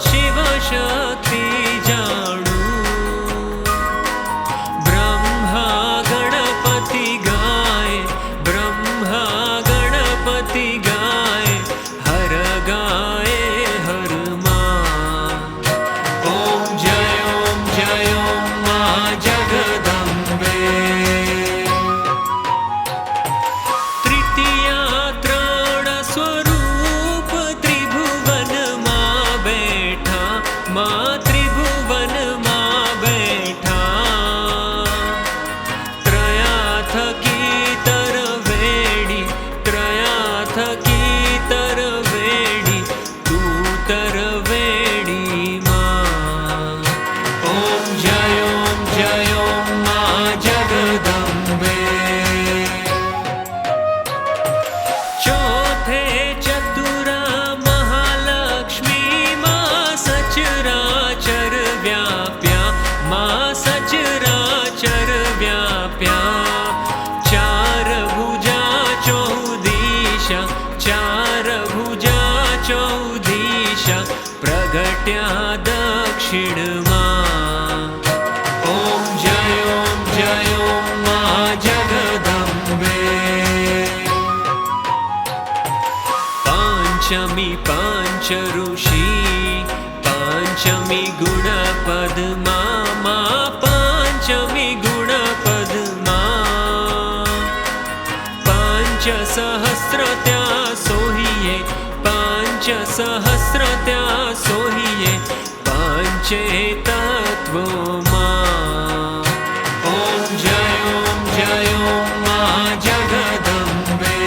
शिव शक्ति जाणू। ब्रह्मा गणपति गाय, ब्रह्मा गणपति गाय, हर गाए हर मां। ओम जय मां जगदम्बे। तृतीया त्रण स्वरूप त्रिभुवन मां बैठा, मां त्रिभुवन मां बैठा। त्रयाथ की तरवेड़ी, त्रयाथ की तरवेड़ी, तू तरवेड़ी मां। ओम जय मां जगदम्बे। चौथे चतुरा महालक्ष्मी मां सचराचर व्याप्या, मां सचराचर व्याप्या। चार भुजा चौदिशा, चार भुजा चौदिशा, प्रगट्या दक्षिण मां। ओम जय मां जगदम्बे। पांचमी पांच ऋषि, पांचमी गुणपद मां, पांचमी गुणपद मां। पांच सहस्र त्या सोहिये, पांच सहस्र त्या सोहिये, पांचे तत्वो मां। ओम जय मां जगदम्बे।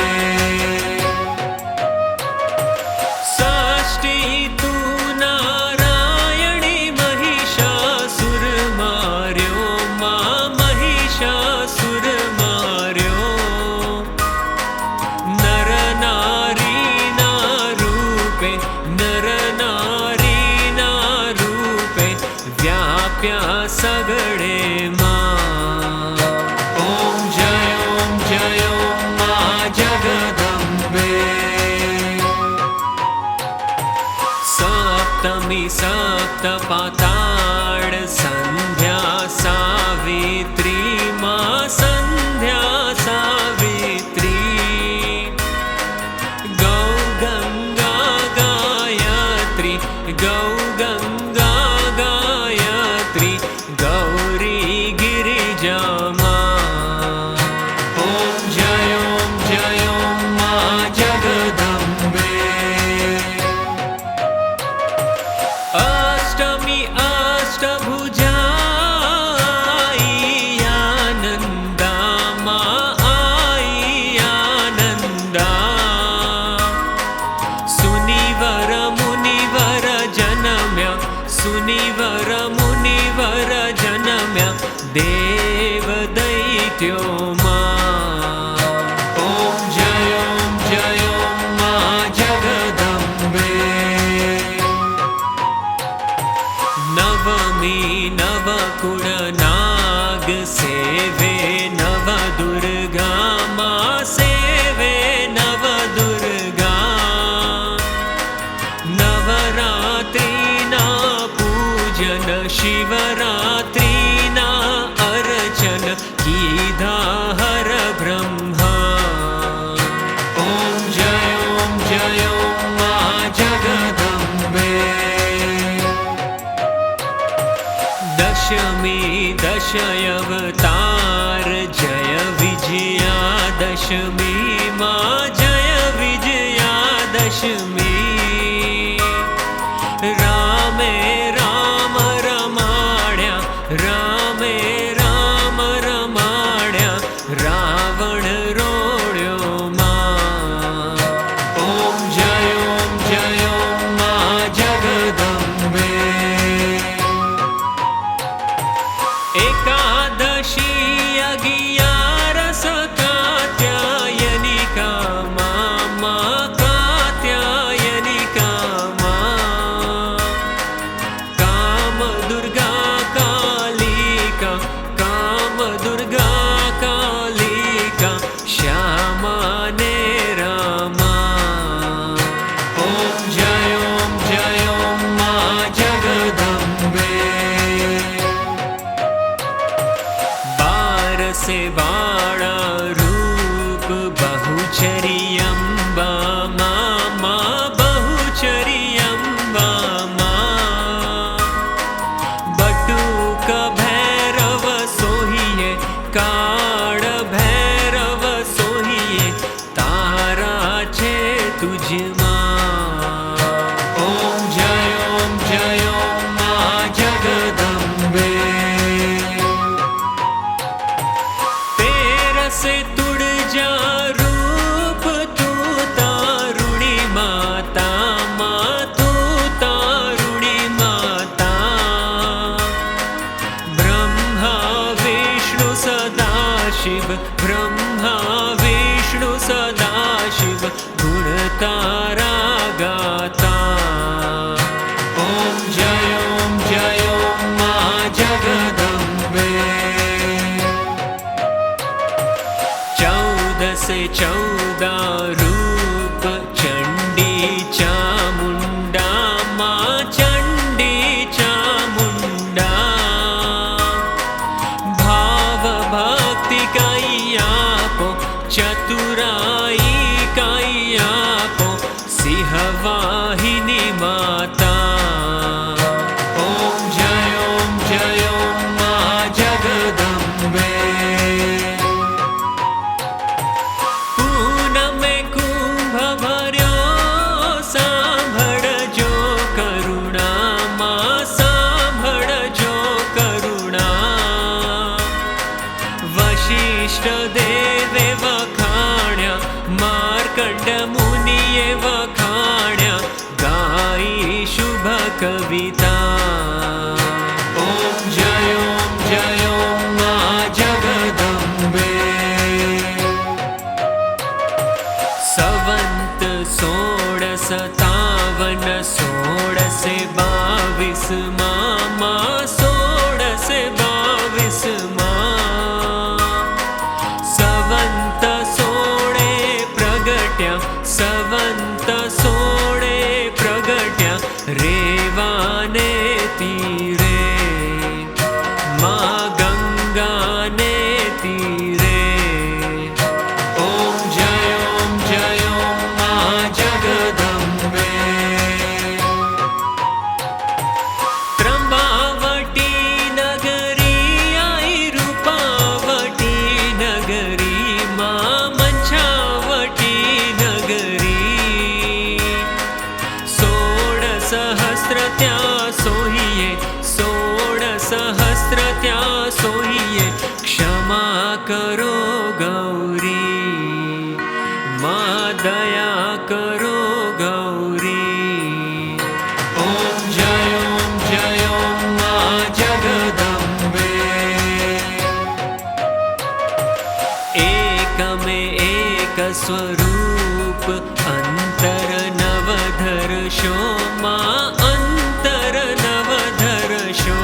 षष्ठी तू नारायणी महिषासुर मार्यो, मां महिषासुर मार्यो। नर नारी ना रूपे, नर नारी ना रूपे, व्याप्या सगळे मां। ओम जय मां जगदम्बे। सप्तमी सप्त पाताळ संध्या सावित्री मां, संध्या सावित्री। गौ गंगा गायत्री, गौ गंगा गायत्री, गौरी गिरिजा मां। ओम जय मां जगदम्बे। अष्टमी अष्टभुजा आई आनंदा मां, आई आनंदा। सुनिवर मुनिवर जनम्या, सुनिवर मुनिवर जनम्या, देव दैत्यो मां। ओम जय मां जगदम्बे। नवमी नवकुल नाग सेवे, नव दुर्गा मां सेवे, नव दुर्गा। नवरात्रि ना पूजन, शिवरात्रि ना अर्चन, कीधा हर ब्रह्मा। ओम जय मां जगदम्बे। दशमी दश अवतार, जय विजया दशमी मां, जय विजया दशमी। रामे राम रमाड्या, रामे राम रमाड्या, रावण रोड्यो मां। ओम जय मां जगदम्बे। एकादशी अगियारस कात्यायनी तारा गाता। ओम जय ओम मां जगदम्बे। 14 से 14 रूप चंडी चामुंडा, मां चंडी चामुंडा। भाव भक्ति काई आपो, चतुराई काई आपो, सिंहवाहिनी माता। ओम जय ओम मां जगदम्बे। पूनमे कुंभ भर्यो, सांभळजो करुणा, मां सांभळजो करुणा। वशिष्ठ देवे वखाण्या, मार्कंड मुनिये वखाण्या, गाई शुभ कविता। ओम जय ओम मां जगदम्बे। संवत 1657 1622 मां 1622 संवत 16 प्रगट्या, संवत 16 प्रगट्या, रेवाने तीरे, मां गंगाने तीरे। ओम जय ओम मां जगदम्बे। त्र्यंबावटी नगरी आई रूपावटी नगरी, मां मंचावटी नगरी। 16 सहस्र त्या सोहिये, 16 सहस्र त्या सोहिये, क्षमा करो गौरी, मां दया करो गौरी। ओम जय ओम मां जगदम्बे। एक में एक स्वरूप, अंतर नवधर्षो, मां अंतर नवधर्षो।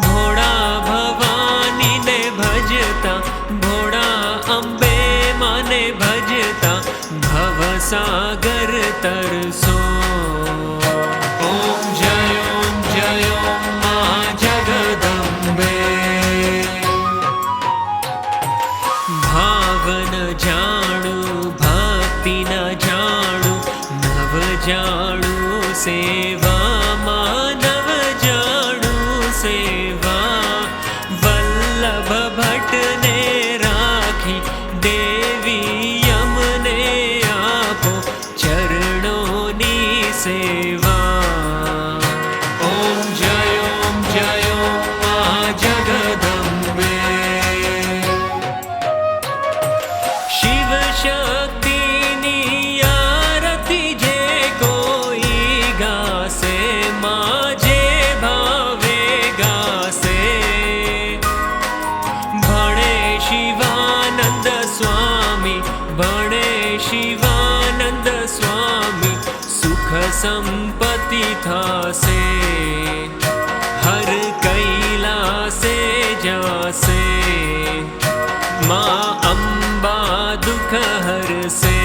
भोळा भवानी ने भजता, भोळा अंबे माने भजता, भवसागर तरसो। ओम जय ओम मां जगदम्बे। भावन जाणु भक्ति न जाणु, नव जाणु सेवा, मां नव जाणु सेवा। वल्लभ भट्ट ने राखी, देवी यमने आपो, चरणोनी सेवा। ओम जय ओम मां जगदम्बे। शिव शक्तिनी आरती जे कोई गासे, मां जे भावे गासे। भणे शिवानंद स्वामी, भणे शिवानंद स्वामी, सुख संपत्ति थासे, हर कैलासे जासे। मां अंबा दुख हरसे।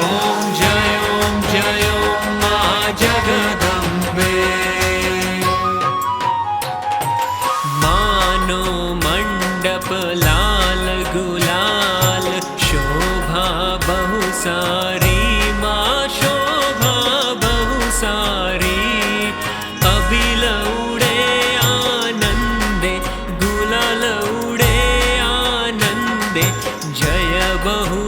ओम जय ओम मां जगदम्बे। मानो मंडप लाल गुलाल, शोभा बहु सारी, मां शोभा बहु सारी। अभिल उड़े आनंदे, गुलाल उड़े आनंदे, जय बहु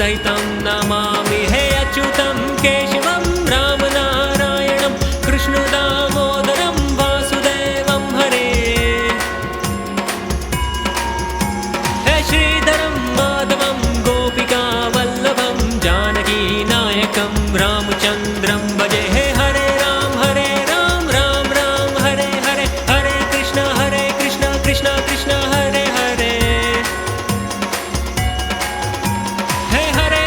सहितं नमामि हे अच्युतं केशवं रामनारायणं कृष्णदामोदरं वासुदेवं हरे हे श्रीधरं माधवं गोपिकावल्लभं जानकीनायकं रामचन्द्रं भजे हे हरे राम राम राम हरे हरे हरे कृष्ण कृष्ण कृष्ण हरे हरे हे हरे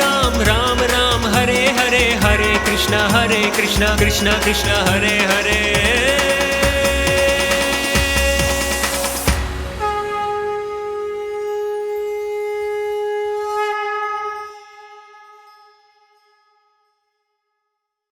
राम राम राम हरे हरे हरे कृष्ण कृष्ण कृष्ण हरे हरे